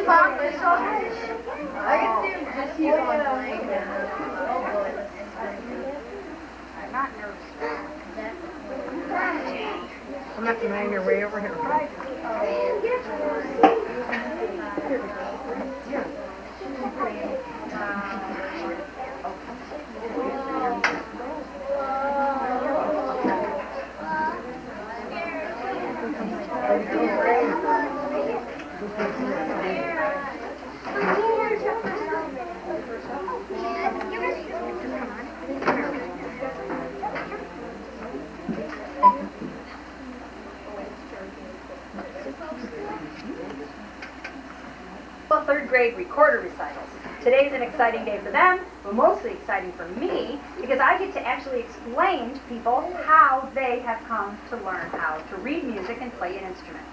I'm not denying your way over here. Well, third grade recorder recitals. Today's an exciting day for them, but mostly exciting for me because I get to actually explain to people how they have come to learn how to read music and play an instrument.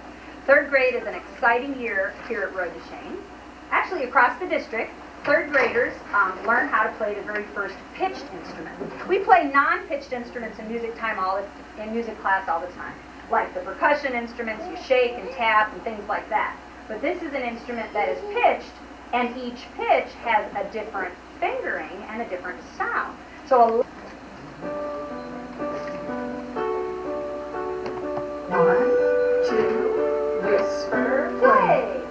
Third grade is an exciting year here at DeShane. Actually, across the district, third graders learn how to play the very first pitched instrument. We play non-pitched instruments in music class all the time, like the percussion instruments you shake and tap and things like that. But this is an instrument that is pitched, and each pitch has a different fingering and a different sound. So 1, 2, whisper, play.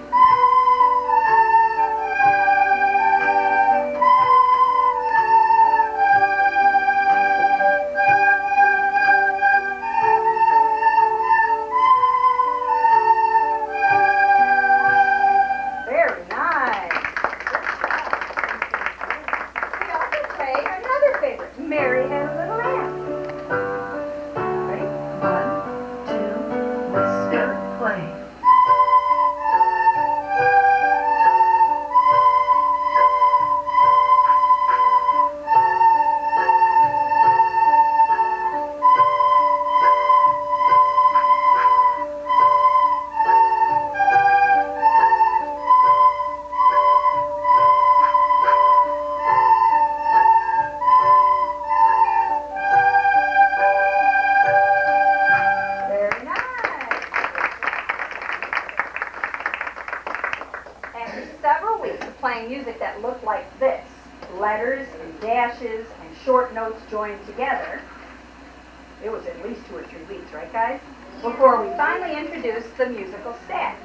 Mary had a little lamb. Ready? 1, 2, whisper, play. Playing music that looked like this, letters and dashes and short notes joined together. It was at least 2 or 3 weeks, right guys? Before we finally introduced the musical staff.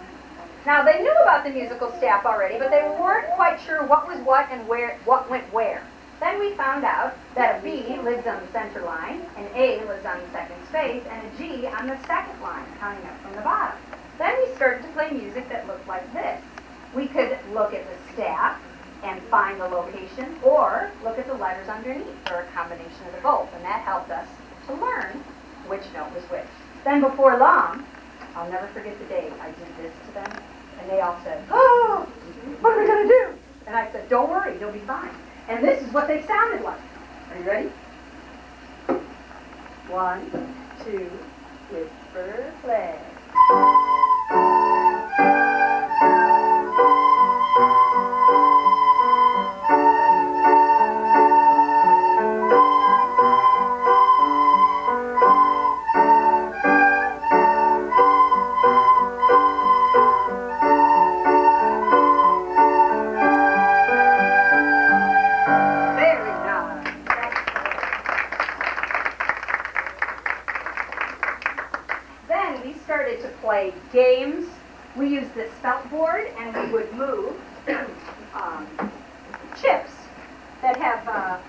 Now they knew about the musical staff already, but they weren't quite sure what was what and what went where. Then we found out that a B lives on the center line, an A lives on the second space, and a G on the second line, counting up from the bottom. Then we started to play music that looked like this. We could look at the staff and find the location, or look at the letters underneath, or a combination of the both, and that helped us to learn which note was which. Then before long, I'll never forget the day I did this to them, and they all said, "Oh, what are we going to do?" And I said, "Don't worry, you'll be fine." And this is what they sounded like. Are you ready? 1, 2, whisper, play. Started to play games. We used this felt board, and we would move chips that have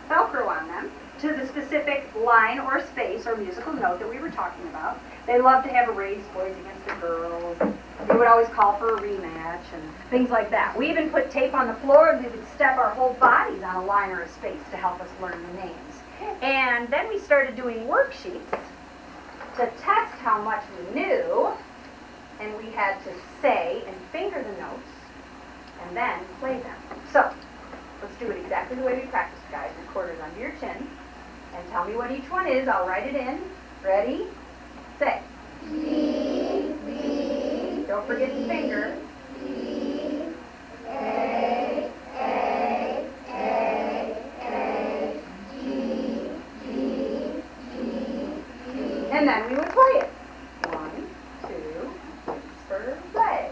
Velcro on them to the specific line or space or musical note that we were talking about. They loved to have a race, boys against the girls. They would always call for a rematch and things like that. We even put tape on the floor, and we would step our whole bodies on a line or a space to help us learn the names. And then we started doing worksheets to test how much we knew, and we had to say and finger the notes and then play them. So, let's do it exactly the way we practiced, guys. Recorders under your chin, and tell me what each one is. I'll write it in. Ready? Say. B, B. Don't forget the finger. B, A, A, A, A, G, G, G, G. And then we would play it. 1, 2, whisper, play.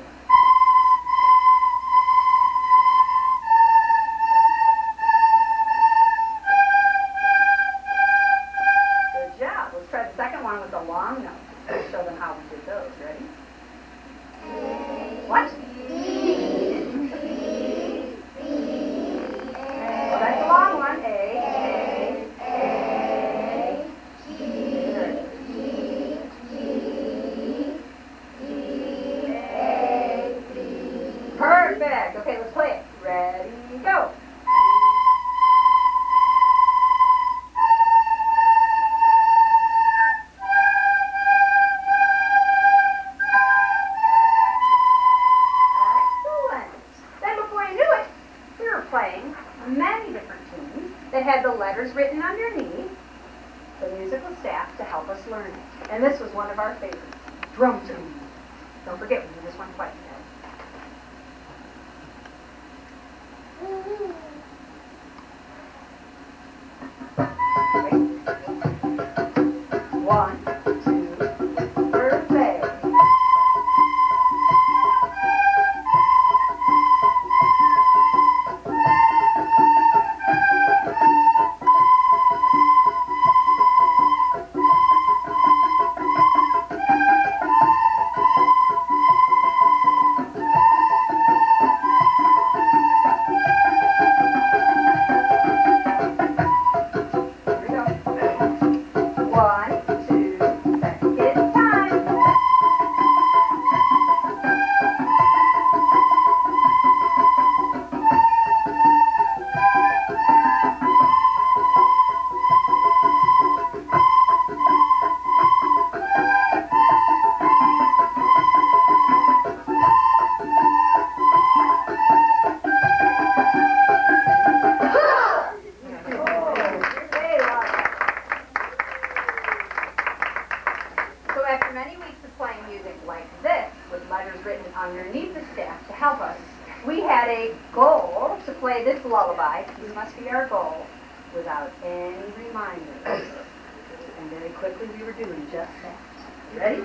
many different tunes that had the letters written underneath, the musical staff to help us learn it. And this was one of our favorites, drum tune. Don't forget, we do this one twice, guys. One, two, birthday. Underneath the staff to help us. We had a goal to play this lullaby, this must be our goal, without any reminders. And very quickly we were doing just that. You ready?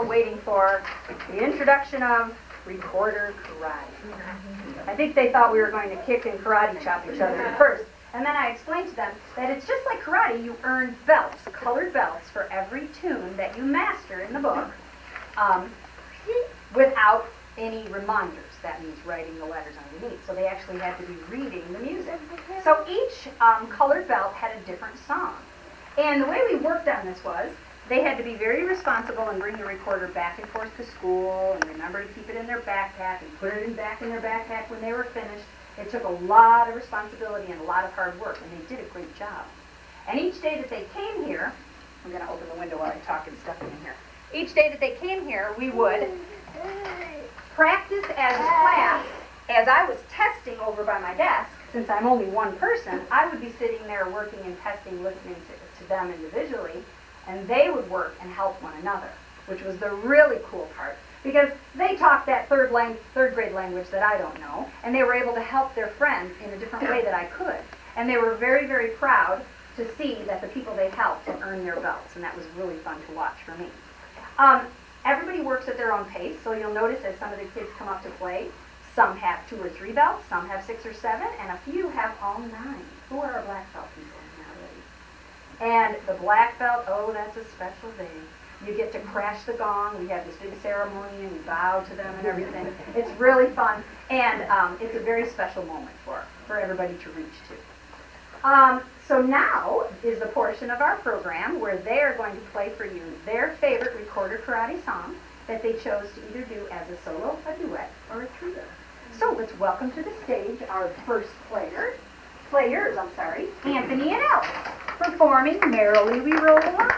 Waiting for the introduction of recorder karate. I think they thought we were going to kick and karate chop each other at first. And then I explained to them that it's just like karate. You earn belts, colored belts, for every tune that you master in the book without any reminders. That means writing the letters underneath. So they actually had to be reading the music. So each colored belt had a different song. And the way we worked on this was, they had to be very responsible and bring the recorder back and forth to school and remember to keep it in their backpack and put it back in their backpack when they were finished. It took a lot of responsibility and a lot of hard work, and they did a great job. And each day that they came here, I'm going to open the window while I talk and stuff in here. Each day that they came here, we would practice as a class. As I was testing over by my desk, since I'm only one person, I would be sitting there working and testing, listening to them individually. And they would work and help one another, which was the really cool part, because they talked that third grade language that I don't know, and they were able to help their friends in a different way that I could. And they were very, very proud to see that the people they helped had earned their belts, and that was really fun to watch for me. Everybody works at their own pace, so you'll notice as some of the kids come up to play, some have 2 or 3 belts, some have 6 or 7, and a few have all 9. Who are our black belt people? And the black belt, oh, that's a special day. You get to crash the gong. We have this big ceremony, and we bow to them and everything. It's really fun, and it's a very special moment for everybody to reach to. So now is the portion of our program where they are going to play for you their favorite recorder karate song that they chose to either do as a solo, a duet, or a trio. So let's welcome to the stage our first players, Anthony and Alice, performing Merrily We Roll Along.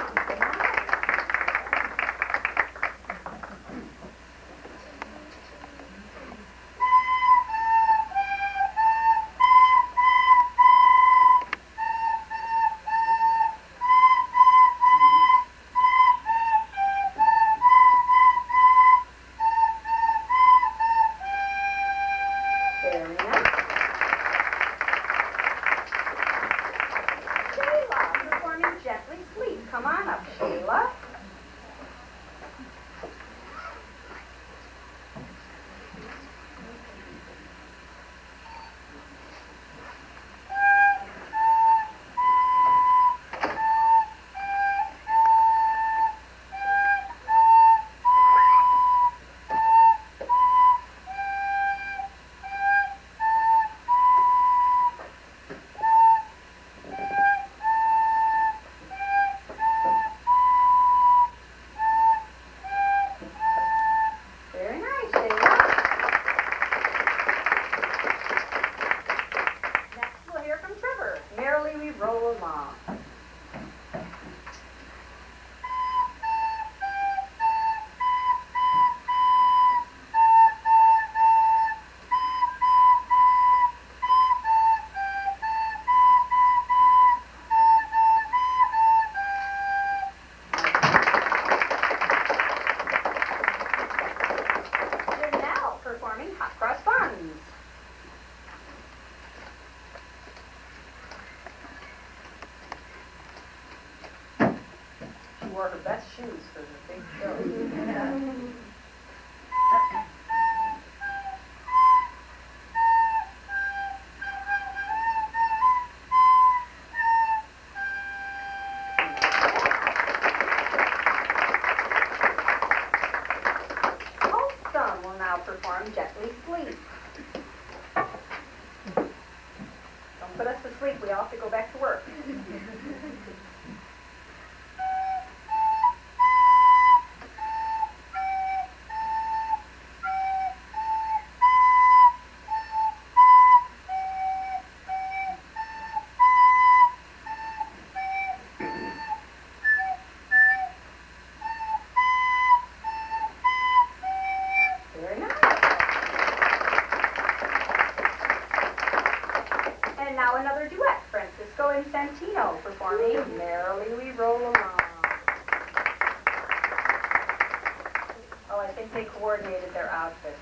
Come on up. wore her best shoes for the big show. Wholesome will now perform Gently Sleep. Don't put us to sleep, we all have to go back to work. Very nice. And now another duet, Francisco and Santino performing Merrily We Roll Along. Oh, I think they coordinated their outfits.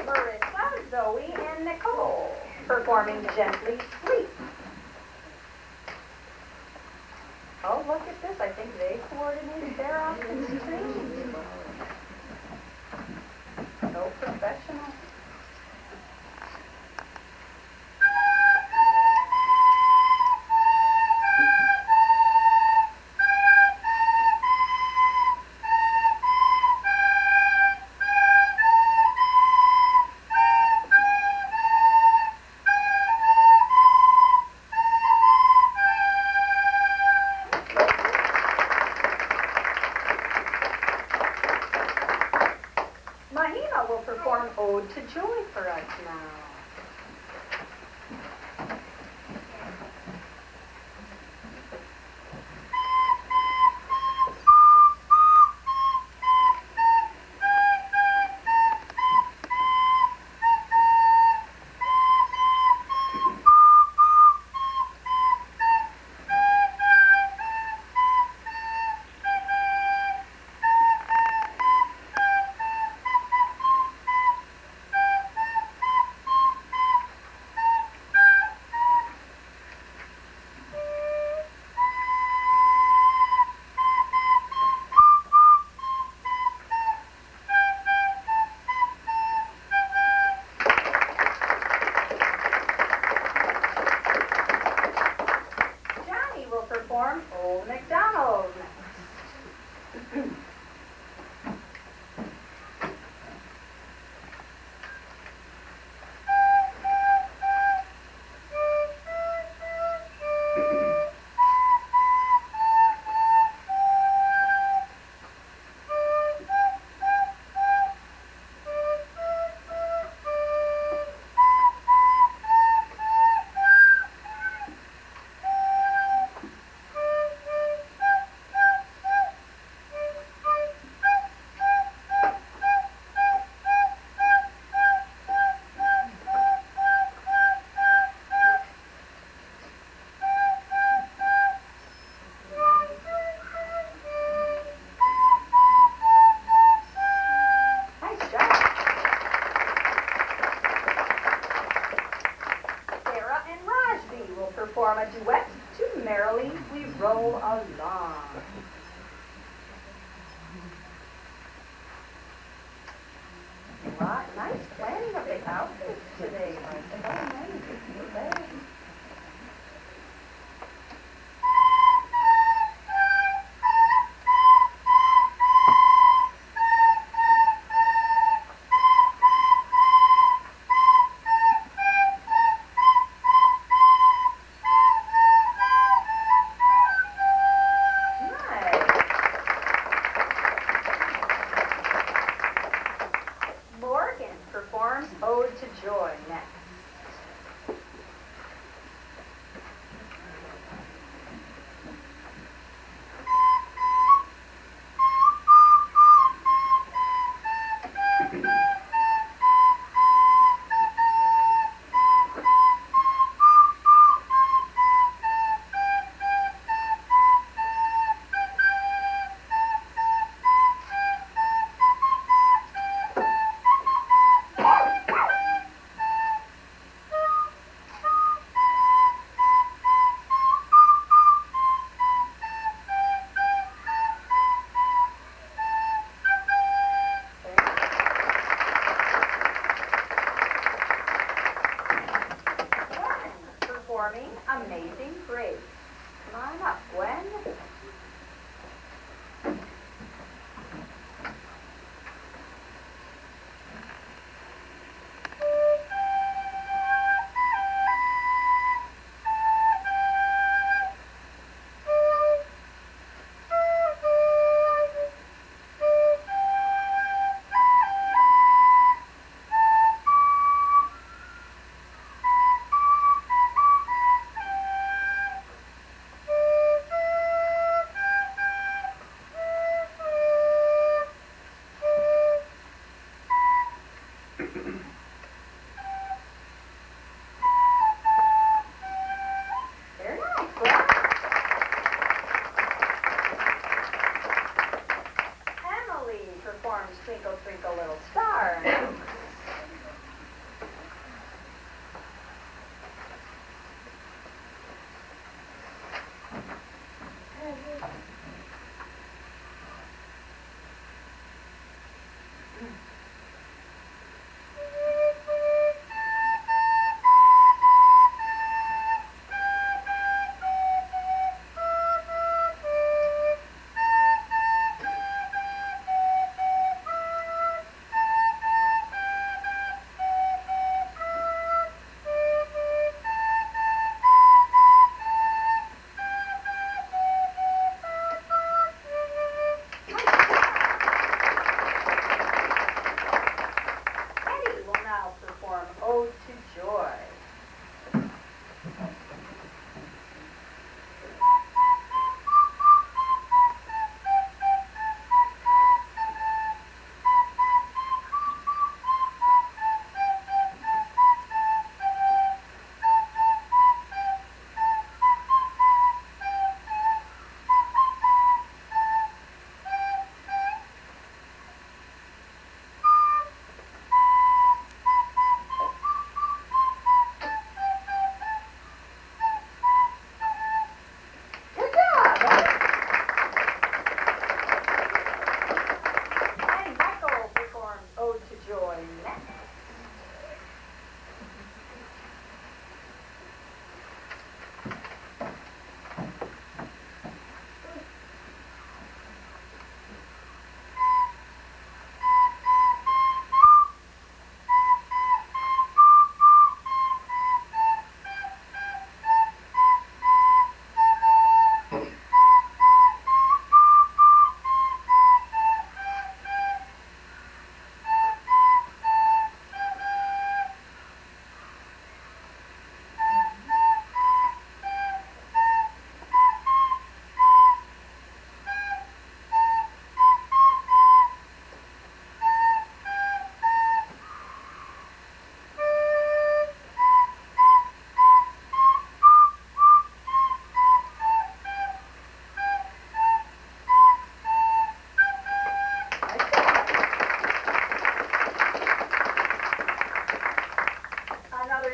Marissa, Zoe, and Nicole performing Gently Sleep. Oh, look at this. I think they coordinated their outfits too. So professional. Mahima will perform Ode to Joy for us now. Johnny will perform Old MacDonald next. Nice job. Sarah and Rajvi will perform a duet to Merrily We Roll Along. Nice planning of the outfits today. So many. Morgan performs Ode to Joy next. performing Amazing Grace. Come on up, Gwen. Twinkle, Twinkle, Little Star. Ode to Joy.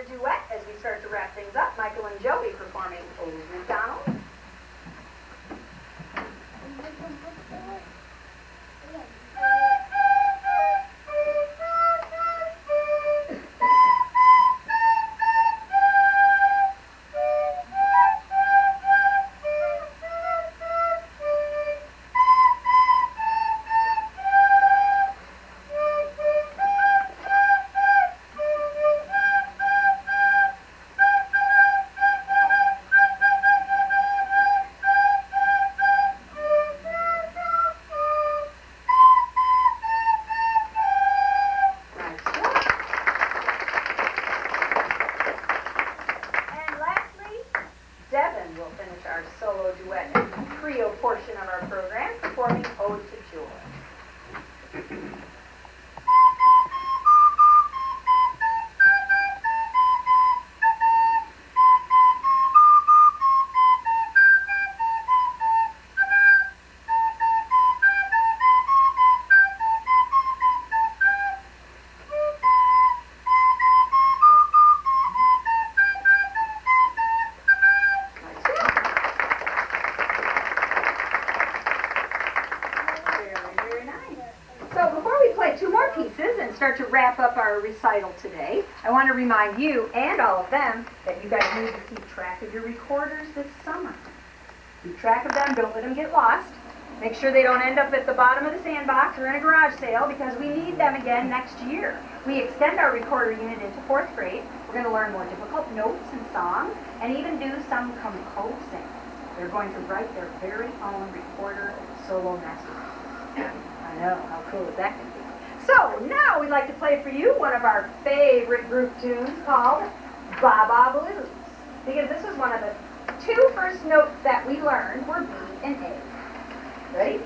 Duet as we start to wrap things up. Michael and Joey performing Old MacDonald. We'll finish our solo duet and trio portion of our program performing Ode to Joy. start to wrap up our recital today, I want to remind you and all of them that you guys need to keep track of your recorders this summer. Keep track of them, don't let them get lost. Make sure they don't end up at the bottom of the sandbox or in a garage sale because we need them again next year. We extend our recorder unit into 4th grade. We're going to learn more difficult notes and songs and even do some composing. They're going to write their very own recorder solo masterpiece. I know, how cool is that going to be? So now we'd like to play for you one of our favorite group tunes called Ba-Ba Blues. Because this was one of the 2 first notes that we learned were B and A. Ready?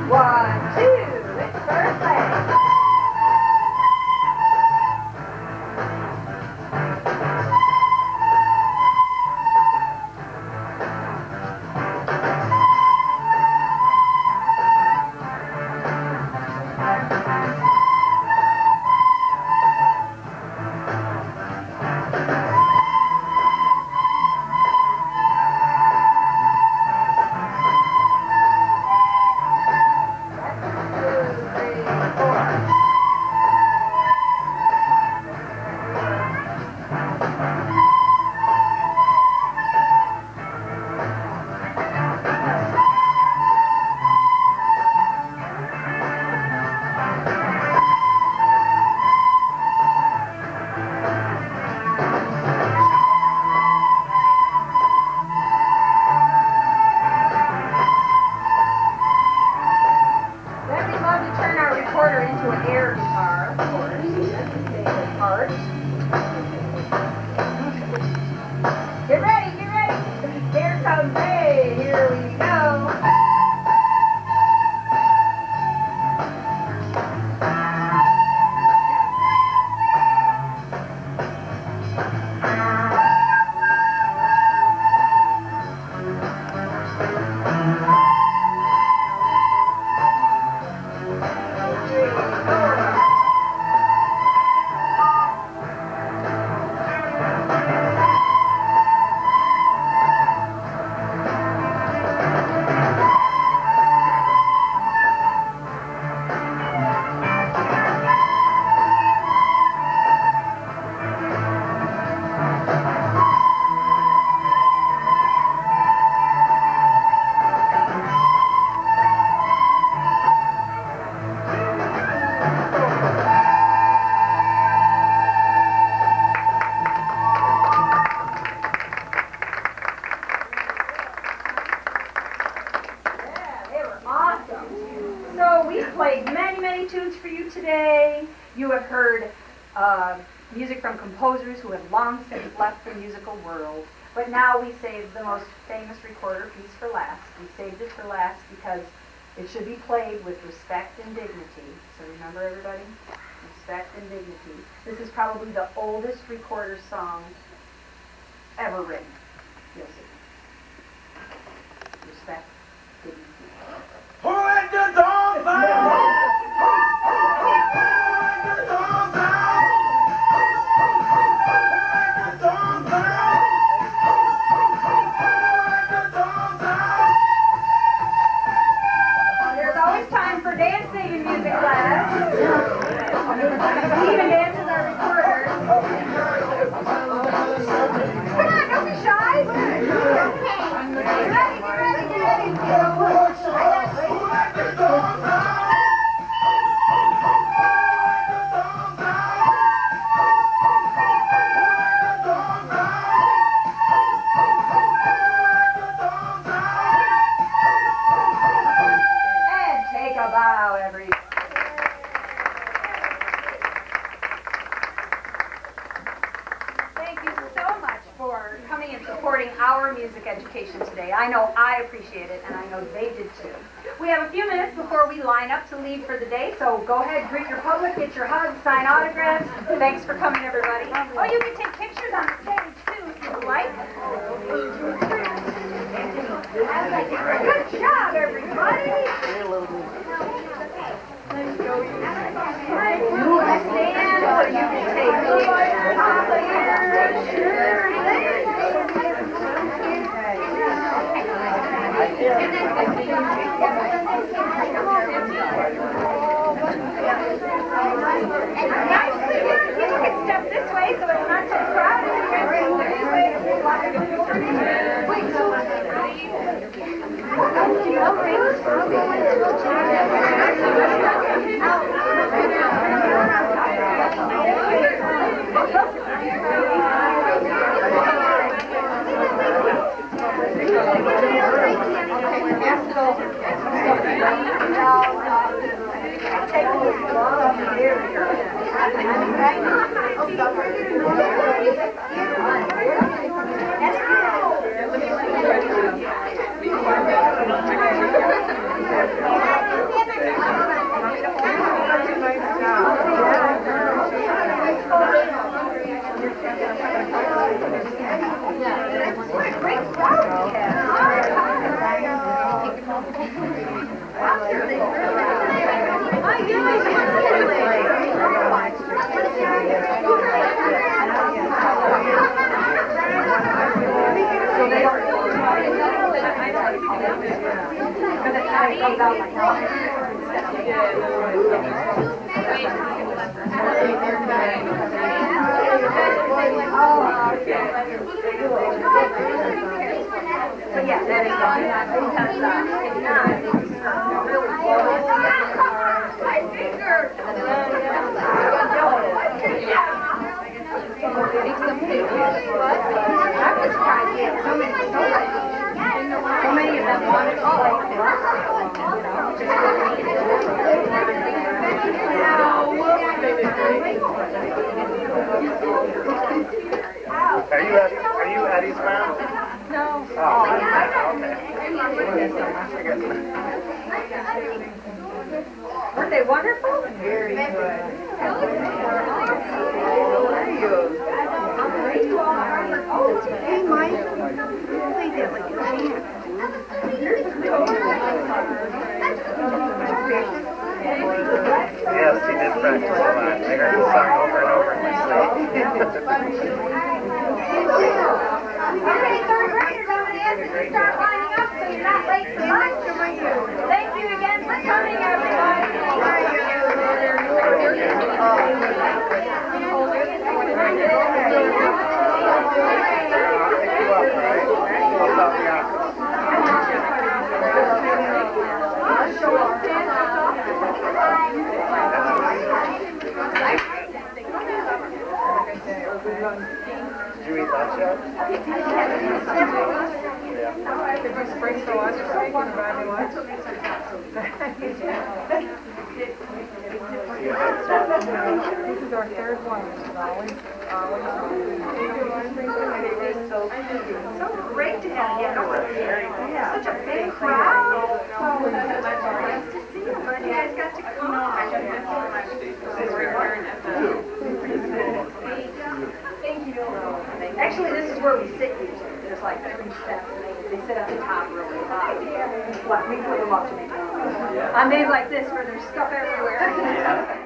One, two, it's first leg. Get ready, get ready. Here comes A. Here we go. Played many tunes for you today. You have heard music from composers who have long since left the musical world. But now we saved the most famous recorder piece for last. We saved it for last because it should be played with respect and dignity. So remember, everybody? Respect and dignity. This is probably the oldest recorder song ever written. You'll see. Respect, dignity. Who let the dogs out? There's always time for dancing in music class. Even dances are recorders. Come on, don't be shy. Get ready, get ready, get ready. Our music education today. I know I appreciate it, and I know they did too. We have a few minutes before we line up to leave for the day, so go ahead, greet your public, get your hugs, sign autographs. Thanks for coming, everybody. Oh, you can take pictures on the stage too if you like. Good job, everybody. Stand so you can take pictures. Sure. You can step this way so it's not so crowded. You guys can move this way. Wait, so... Are you Eddie's mom? No. Oh, okay. Weren't they wonderful? Very good. How are you? Hey, Mike. Play that like a champ. Yes, he did practice a lot. I heard the song over and over in my sleep. Okay, third graders, I'm going to ask you to start lining up so you're not late for lunch. Thank you again for coming, everybody. Did you eat lunch yet? Yeah. Did you spring for lunch this week and buy me lunch? This is our third one. So great to have you over here. Such a big crowd. Nice to see you, but you guys got to come. Thank you. Actually, this is where we sit usually. There's like 3 steps, and they sit at the top really high. But we put them up to make it on days like this where there's stuff everywhere.